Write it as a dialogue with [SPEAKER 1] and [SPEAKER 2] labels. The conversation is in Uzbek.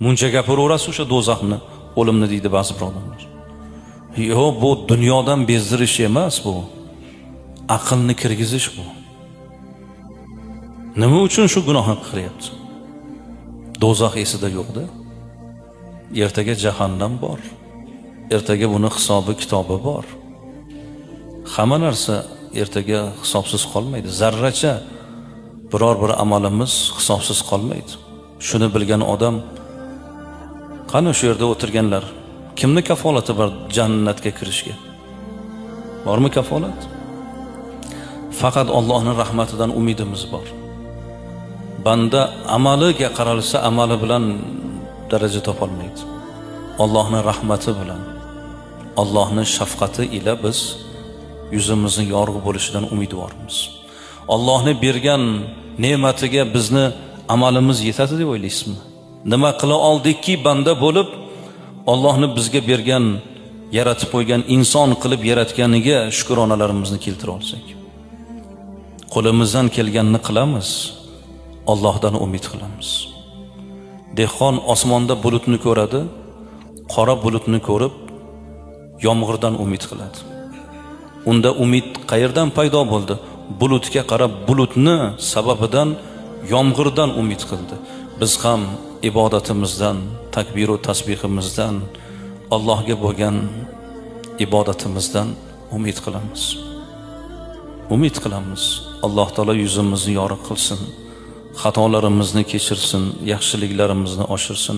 [SPEAKER 1] Muncha gapiraverasiz o'sha do'zaxni, o'limni deydi ba'zi birodarlar. Yo'q, bu dunyodan bezdirish emas bu. Aqlni kirgizish bu. Nima uchun shu gunohni qilyapti? Do'zax esida yo'qda. Ertaga jahannam bor. Ertaga buni hisobi kitobi bor. Hamma narsa ertaga hisobsiz qolmaydi. Zarracha biror bir amalimiz hisobsiz qolmaydi. Shuni bilgan odam, qani shu yerda o'tirganlar, kimni kafolati bor jannatga kirishga? Bormi kafolat? Faqat Allohning rahmatidan umidimiz bor. Banda amaliga qaralsa, amali bilan daraja topolmaydi. Allohning rahmati bilan, Allohning shafqati ila biz yuzimizni yorug' bo'lishidan umidvormiz. Allohning bergan ne'matiga bizni amalimiz yetadi deb o'ylaysizmi? Nima qila oldikki banda bo'lib, Allohning bizga bergan, yaratib qo'ygan, inson qilib yaratganiga shukronalarimizni keltira olsak. Qo'limizdan kelganini qilamiz, Allohdan umid qilamiz. Dehqon osmonda bulutni ko'radi, qora bulutni ko'rib yomg'irdan umid qiladi. Unda umid qayerdan paydo bo'ldi? Bulutga qarab, bulutni sababidan yomg'irdan umid qildi. Biz ham ibodatimizdan, takbir va tasbihimizdan, Allohga bo'lgan ibodatimizdan umid qilamiz. Umid qilamiz. Alloh taolo yuzimizni yorug' qilsin, xatolarimizni kechirsin, yaxshiliklarimizni oshirsin.